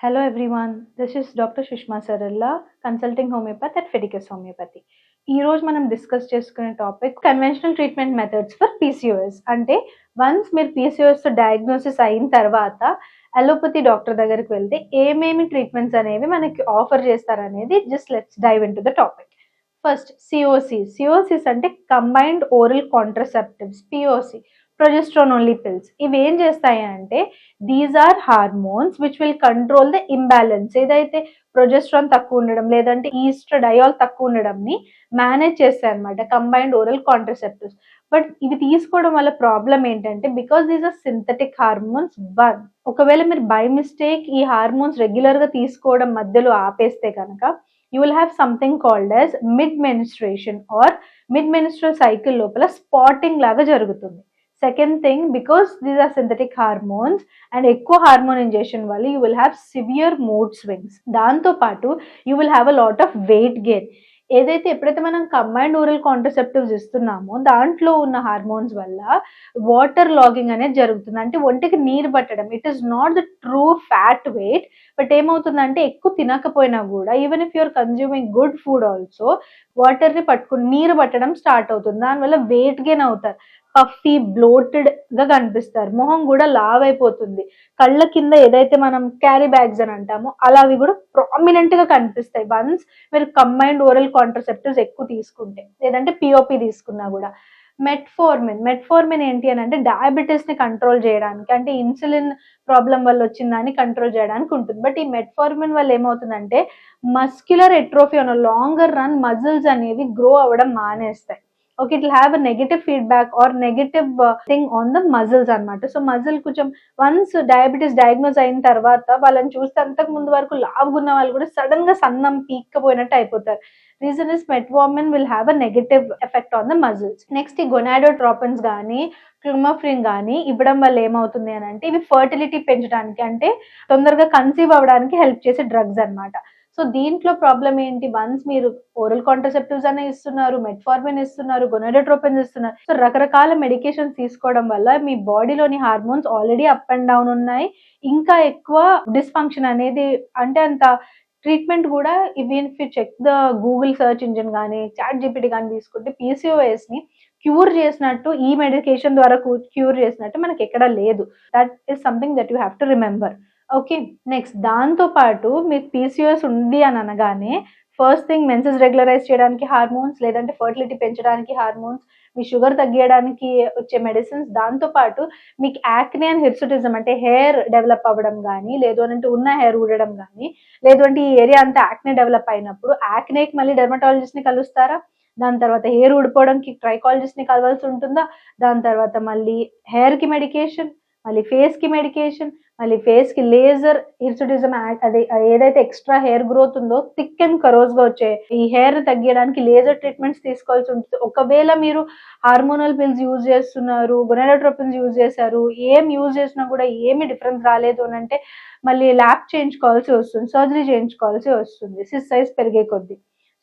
Hello everyone, this is Dr. Sushma Saralla, consulting homeopath at Fedicus Homeopathy. ఈ రోజు మనం discuss చేసుకునే topic conventional treatment methods for PCOS. అంటే once మీరు PCOS diagnosis అయిన తర్వాత అలోపతి డాక్టర్ దగ్గరికి వెళ్తే ఏమేమి ట్రీట్మెంట్స్ అనేవి మనకి ఆఫర్ చేస్తారనేది just let's dive into the topic. First COCs అంటే combined oral contraceptives, POC, progesterone only pills. ఇవి ఏం చేస్తాయి అంటే these are hormones which will control the imbalance. ఏదైతే ప్రొజెస్ట్రాన్ తక్కువ ఉండడం లేదంటే ఈస్ట్రడయోల్ తక్కువ ఉండడంని మేనేజ్ చేస్తాయి అనమాట కంబైన్డ్ ఓరల్ కాంట్రసెప్టివ్స్. బట్ ఇవి తీసుకోవడం వల్ల ప్రాబ్లం ఏంటంటే because these are synthetic hormones. But ఒకవేళ మీరు బై మిస్టేక్ ఈ హార్మోన్స్ రెగ్యులర్ గా తీసుకోవడం మధ్యలో ఆపేస్తే కనుక you will have something called as mid menstruation or mid menstrual cycle లోపల స్పాటింగ్ లాగా జరుగుతుంది. Second thing, because these are synthetic hormones and ఎక్కువ హార్మోన్ ఇంజెక్షన్ వల్ల you will have severe mood swings. దాంతో పాటు you will have a lot of weight gain. ఏదైతే ఎప్పుడైతే మనం కంబైన్డ్ ఓరల్ కాంట్రసెప్టివ్స్ ఇస్తున్నామో దాంట్లో ఉన్న హార్మోన్స్ వల్ల వాటర్ లాగింగ్ అనేది జరుగుతుంది. అంటే ఒంటికి నీరు పట్టడం. It is not the true fat weight, but ఏమవుతుందంటే ఎక్కువ తినకపోయినా కూడా even if you're consuming good food also వాటర్ని పట్టుకుని నీరు పట్టడం స్టార్ట్ అవుతుంది. దానివల్ల వెయిట్ గెయిన్ అవుతారు, పఫీ బ్లోటెడ్ గా కనిపిస్తారు, మొహం కూడా లావ్ అయిపోతుంది, కళ్ళ కింద ఏదైతే మనం క్యారీ బ్యాగ్స్ అని అంటామో అలా అవి కూడా ప్రామినెంట్ గా కనిపిస్తాయి వన్స్ మీరు కంబైన్డ్ ఓరల్ కాంట్రసెప్టివ్స్ ఎక్కువ తీసుకుంటే, లేదంటే పిఓపి తీసుకున్నా కూడా. మెట్ఫార్మిన్ ఏంటి అని అంటే డయాబెటీస్ ని కంట్రోల్ చేయడానికి, అంటే ఇన్సులిన్ ప్రాబ్లం వల్ల వచ్చిన దాన్ని కంట్రోల్ చేయడానికి ఉంటుంది. బట్ ఈ మెట్ఫార్మిన్ వల్ల ఏమవుతుందంటే muscular atrophy on longer run muscles అనేవి గ్రో అవ్వడం మానేస్తాయి. Okay, it will have a negative feedback or negative thing on the muscles అనమాట. సో మజిల్ కొంచెం వన్స్ డయాబెటీస్ డయాగ్నోస్ అయిన తర్వాత వాళ్ళని చూస్తే అంతకు ముందు వరకు లావుగున్న వాళ్ళు కూడా సడన్ గా సన్నం పీక్కపోయినట్టు అయిపోతారు. Reason is metformin will have a negative effect on the muscles. Next ఈ గొనాడోట్రోపిన్స్ కానీ క్లిమోఫ్రిన్ కానీ ఇవ్వడం వల్ల ఏమవుతుంది అని అంటే ఇవి ఫర్టిలిటీ పెంచడానికి, అంటే తొందరగా కన్సీవ్ అవ్వడానికి హెల్ప్ చేసే డ్రగ్స్ అనమాట. సో దీంట్లో ప్రాబ్లం ఏంటి, వన్స్ మీరు ఓరల్ కాంట్రసెప్టివ్స్ అనే ఇస్తున్నారు, మెట్ఫార్మిన్ ఇస్తున్నారు, గొనాడోట్రోపిన్స్ ఇస్తున్నారు. సో రకరకాల మెడికేషన్స్ తీసుకోవడం వల్ల మీ బాడీలోని hormones already up and down ఉన్నాయి, ఇంకా ఎక్కువ డిస్ఫంక్షన్ అనేది, అంటే అంత ట్రీట్మెంట్ కూడా even if you check the Google search engine కానీ చాట్ జీపీటీ కానీ తీసుకుంటే పీసీఓఎస్ ని క్యూర్ చేసినట్టు, ఈ మెడికేషన్ ద్వారా క్యూర్ చేసినట్టు మనకి ఎక్కడ లేదు. That is something that you have to remember. Okay, next దాంతో పాటు మీకు పీసీఓఎస్ ఉంది అని అనగానే ఫస్ట్ థింగ్ మెన్సెస్ రెగ్యులరైజ్ చేయడానికి హార్మోన్స్, లేదంటే ఫర్టిలిటీ పెంచడానికి హార్మోన్స్, మీ షుగర్ తగ్గించడానికి వచ్చే మెడిసిన్స్, దాంతో పాటు మీకు యాక్నే అండ్ హిర్సుటిజం అంటే హెయిర్ డెవలప్ అవ్వడం కానీ, లేదు అని అంటే ఉన్న హెయిర్ ఊడడం కానీ, లేదు అంటే ఈ ఏరియా అంతా యాక్నే డెవలప్ అయినప్పుడు యాక్నేకి మళ్ళీ డెర్మటాలజిస్ట్ ని కలుస్తారా, దాని తర్వాత హెయిర్ ఊడిపోవడానికి ట్రైకాలజిస్ట్ ని కలవాల్సి ఉంటుందా, దాని తర్వాత మళ్ళీ హెయిర్ కి మెడికేషన్, మళ్ళీ ఫేస్ కి మెడికేషన్, మళ్ళీ ఫేస్ కి లేజర్, హిర్సుటిజం అది ఏదైతే ఎక్స్ట్రా హెయిర్ గ్రోత్ ఉందో థిక్ అండ్ కరోజ్ గా వచ్చే ఈ హెయిర్ తగ్గించడానికి లేజర్ ట్రీట్మెంట్స్ తీసుకోవాల్సి ఉంటుంది. ఒకవేళ మీరు హార్మోనల్ పిల్స్ యూజ్ చేస్తున్నారు, గొనాడోట్రోపిన్స్ యూజ్ చేశారు, ఏం యూజ్ చేసినా కూడా ఏమి డిఫరెన్స్ రాలేదు అని అంటే మళ్ళీ ల్యాబ్ చేయించుకోవాల్సి వస్తుంది, సర్జరీ చేయించుకోవాల్సి వస్తుంది సిస్ సైజ్ పెరిగే కొద్దీ.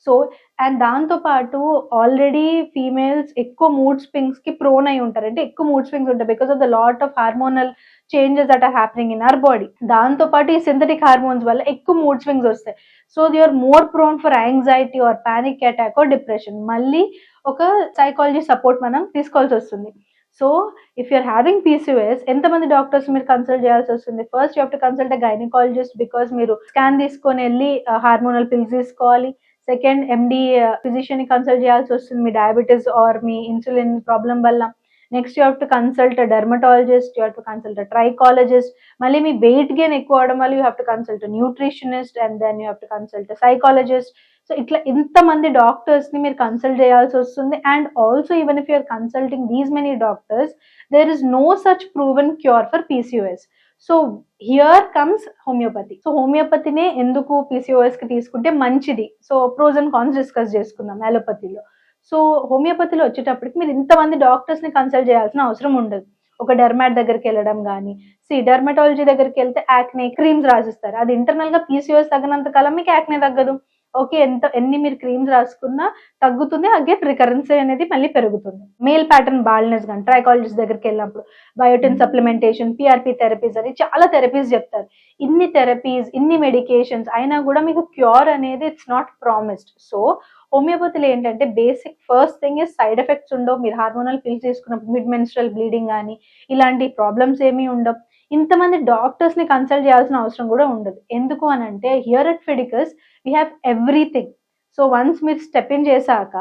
సో అండ్ దాంతో పాటు ఆల్రెడీ ఫీమేల్స్ ఎక్కువ మూడ్ స్వింగ్స్ కి ప్రోన్ అయి ఉంటారు, అంటే ఎక్కువ మూడ్ స్వింగ్స్ ఉంటాయి because of the lot of hormonal changes that are happening in our body. దాంతో పాటు ఈ సింథటిక్ హార్మోన్స్ వల్ల ఎక్కువ మూడ్ స్వింగ్స్ వస్తాయి. So they are more prone for anxiety or panic attack or depression. మళ్ళీ ఒక psychology support మనం తీసుకోవాల్సి వస్తుంది. So if you're having PCOS ఎంతమంది డాక్టర్స్ మీరు కన్సల్ట్ చేయాల్సి వస్తుంది? First you have to consult a gynaecologist because మీరు స్కాన్ తీసుకొని వెళ్ళి హార్మోనల్ పిల్స్ తీసుకోవాలి. సెకండ్, ఎండి ఫిజిషియన్ ని కన్సల్ట్ చేయాల్సి వస్తుంది మీ డయాబెటీస్ ఆర్ మీ ఇన్సులిన్ ప్రాబ్లం వల్ల. Next you have to consult dermatologist, you have to consult trichologist. మళ్ళీ మీ వెయిట్ గెయిన్ ఎక్కువ అవడం వల్ల you have to consult nutritionist and then you have to consult psychologist. So ఇట్లా ఇంతమంది డాక్టర్స్ ని మీరు కన్సల్ట్ చేయాల్సి వస్తుంది. And also even if you're consulting these many doctors there is no such proven cure for PCOS. So here comes homeopathy. So హోమియోపతినే ఎందుకు PCOS కి తీసుకుంటే మంచిది, so pros and cons discuss చేసుకుందాం అలోపతిలో. సో హోమియోపతిలో వచ్చేటప్పటికి మీరు ఇంతమంది డాక్టర్స్ ని కన్సల్ట్ చేయాల్సిన అవసరం ఉండదు. ఒక డెర్మాట్ దగ్గరికి వెళ్ళడం కానీ, డెర్మటాలజీ దగ్గరికి వెళ్తే యాక్నే క్రీమ్స్ రాసిస్తారు, అది ఇంటర్నల్ గా పీసీఓఎస్ తగినంత కాలం మీకు యాక్నే తగ్గదు. ఓకే, ఎన్ని మీరు క్రీమ్స్ రాసుకున్నా తగ్గుతుంది, అగైన్ రికరెన్స్ అనేది మళ్ళీ పెరుగుతుంది. మేల్ ప్యాటర్న్ బాల్నెస్ కానీ ట్రైకాలజిస్ట్ దగ్గరికి వెళ్ళినప్పుడు బయోటిన్ సప్లిమెంటేషన్, పిఆర్పి థెరపీస్ అని చాలా థెరపీస్ చెప్తారు. ఇన్ని థెరపీస్, ఇన్ని మెడికేషన్స్ అయినా కూడా మీకు క్యూర్ అనేది ఇట్స్ నాట్ ప్రామిస్డ్. సో హోమియోపతిలో ఏంటంటే basic first thing is side effects ఉండవు. మీరు హార్మోనల్ పిల్స్ తీసుకున్నప్పుడు మిడ్ మెన్స్ట్రల్ బ్లీడింగ్ కానీ ఇలాంటి ప్రాబ్లమ్స్ ఏమీ ఉండవు. ఇంతమంది డాక్టర్స్ ని కన్సల్ట్ చేయాల్సిన అవసరం కూడా ఉండదు. ఎందుకు అని అంటే here at Fiticus we have everything. So once మీరు స్టెప్ ఇన్ చేశాక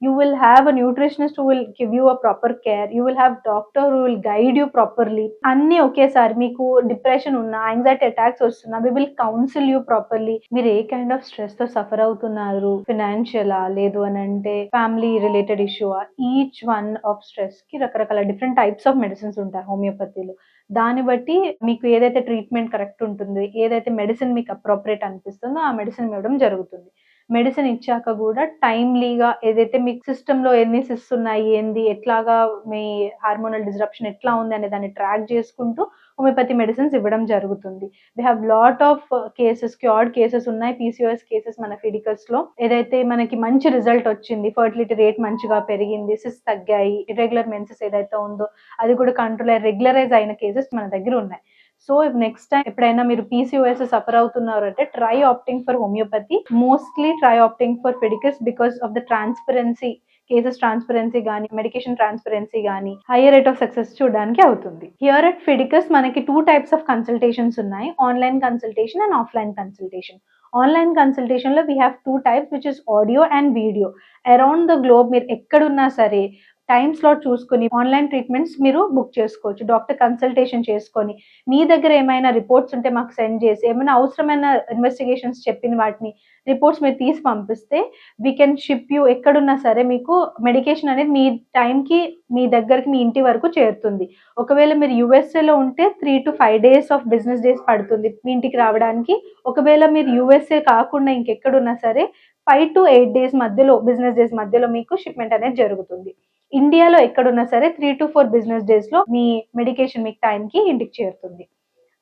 you will have a nutritionist who will give you a proper care, you will have doctor who will guide you properly. అన్ని ఒకేసారి మీకు డిప్రెషన్ ఉన్నా, anxiety attacks వస్తున్నా, we will counsel you properly. మీరు ఏ kind of stress తో suffer అవుతున్నారు, ఫినాన్షియలా లేదు అని అంటే family related issue, each one of stress కి రకరకాల డిఫరెంట్ టైప్స్ ఆఫ్ మెడిసిన్స్ ఉంటాయి హోమియోపతిలో. దాన్ని బట్టి మీకు ఏదైతే ట్రీట్మెంట్ కరెక్ట్ ఉంటుంది, ఏదైతే మెడిసిన్ మీకు అప్రోప్రియేట్ అనిపిస్తుందో ఆ మెడిసిన్ ఇవ్వడం జరుగుతుంది. మెడిసిన్ ఇచ్చాక కూడా టైమ్లీగా ఏదైతే మీకు సిస్టమ్ లో ఎన్ని సిస్ ఉన్నాయి, ఏంది, ఎట్లాగా మీ హార్మోనల్ డిస్రప్షన్ ఎట్లా ఉంది అనే దాన్ని ట్రాక్ చేసుకుంటూ హోమియోపతి మెడిసిన్స్ ఇవ్వడం జరుగుతుంది. We have lot of cases, cured cases ఉన్నాయి, పీసీఓఎస్ కేసెస్ మన ఫిడికస్ లో. ఏదైతే మనకి మంచి రిజల్ట్ వచ్చింది, ఫర్టిలిటీ రేట్ మంచిగా పెరిగింది, సిస్ తగ్గాయి, ఇర్రెగ్యులర్ మెన్సెస్ ఏదైతే ఉందో అది కూడా కంట్రోల్ అయ్యి రెగ్యులరైజ్ అయిన కేసెస్ మన దగ్గర ఉన్నాయి. సో నెక్స్ట్ టైం ఎప్పుడైనా మీరు పీసీఓఎస్ సఫర్ అవుతున్నారు అంటే try opting for homeopathy. Mostly try opting for ఫిడికస్ because of the transparency, cases transparency కానీ మెడికేషన్ ట్రాన్స్పరెన్సీ కానీ హైయర్ రేట్ ఆఫ్ సక్సెస్ చూడడానికి అవుతుంది. హియర్ అట్ ఫిడికస్ మనకి 2 types ఆఫ్ కన్సల్టేషన్స్ ఉన్నాయి, online consultation and offline consultation. Online consultation లో we have 2 types which is audio and video. Around the globe మీరు ఎక్కడున్నా సరే టైమ్ స్లాట్ చూసుకొని ఆన్లైన్ ట్రీట్మెంట్స్ మీరు బుక్ చేసుకోవచ్చు. డాక్టర్ కన్సల్టేషన్ చేసుకొని మీ దగ్గర ఏమైనా రిపోర్ట్స్ ఉంటే మాకు సెండ్ చేసి, ఏమైనా అవసరమైన ఇన్వెస్టిగేషన్స్ చెప్పిన వాటిని రిపోర్ట్స్ మీరు తీసి పంపిస్తే వీ కెన్ షిప్ యూ. ఎక్కడున్నా సరే మీకు మెడికేషన్ అనేది మీ టైంకి మీ దగ్గరికి మీ ఇంటి వరకు చేరుతుంది. ఒకవేళ మీరు యూఎస్ఏలో ఉంటే 3 to 5 days of business days పడుతుంది మీ ఇంటికి రావడానికి. ఒకవేళ మీరు యూఎస్ఏ కాకుండా ఇంకెక్కడున్నా సరే 5 to 8 days మధ్యలో, బిజినెస్ డేస్ మధ్యలో మీకు షిప్మెంట్ అనేది జరుగుతుంది. ఇండియాలో ఎక్కడున్నా సరే 3 to 4 బిజినెస్ డేస్ లో మీ మెడికేషన్ మీకు టైంకి ఇంటికి చేరుతుంది.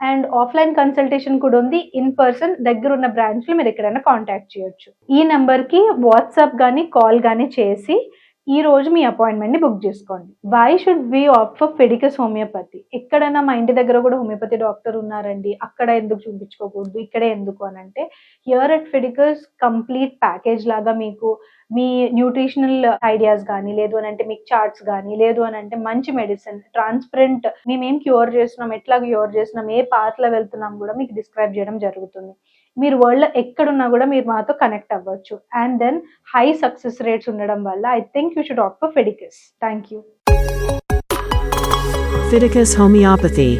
అండ్ ఆఫ్లైన్ కన్సల్టేషన్ కూడా ఉంది. ఇన్ పర్సన్ దగ్గర ఉన్న బ్రాంచ్ లో మీరు ఎక్కడైనా కాంటాక్ట్ చేయొచ్చు. ఈ నెంబర్ కి వాట్సాప్ గానీ కాల్ గానీ చేసి ఈ రోజు మీ అపాయింట్మెంట్ ని బుక్ చేసుకోండి. Why should we opt for Fiticus homeopathy? ఎక్కడైనా మా ఇంటి దగ్గర కూడా హోమియోపతి డాక్టర్ ఉన్నారండి, అక్కడ ఎందుకు చూపించుకోకూడదు, ఇక్కడే ఎందుకు అని అంటే here at Fidicus complete package లాగా మీకు మీ న్యూట్రిషనల్ ఐడియాస్ కానీ, లేదు అని అంటే మీకు చార్ట్స్ కానీ, లేదు అని అంటే మంచి మెడిసిన్ ట్రాన్స్పరెంట్, మేమేం క్యూర్ చేస్తున్నాం, ఎట్లా క్యూర్ చేస్తున్నాం, ఏ పాత్ లో వెళ్తున్నాం కూడా మీకు డిస్క్రైబ్ చేయడం జరుగుతుంది. మీరు వరల్డ్ లో ఎక్కడున్నా కూడా మీరు మాతో కనెక్ట్ అవ్వచ్చు. And then high success rates ఉండడం వల్ల I think you should opt for Fiticus. Thank you. Fiticus Homeopathy.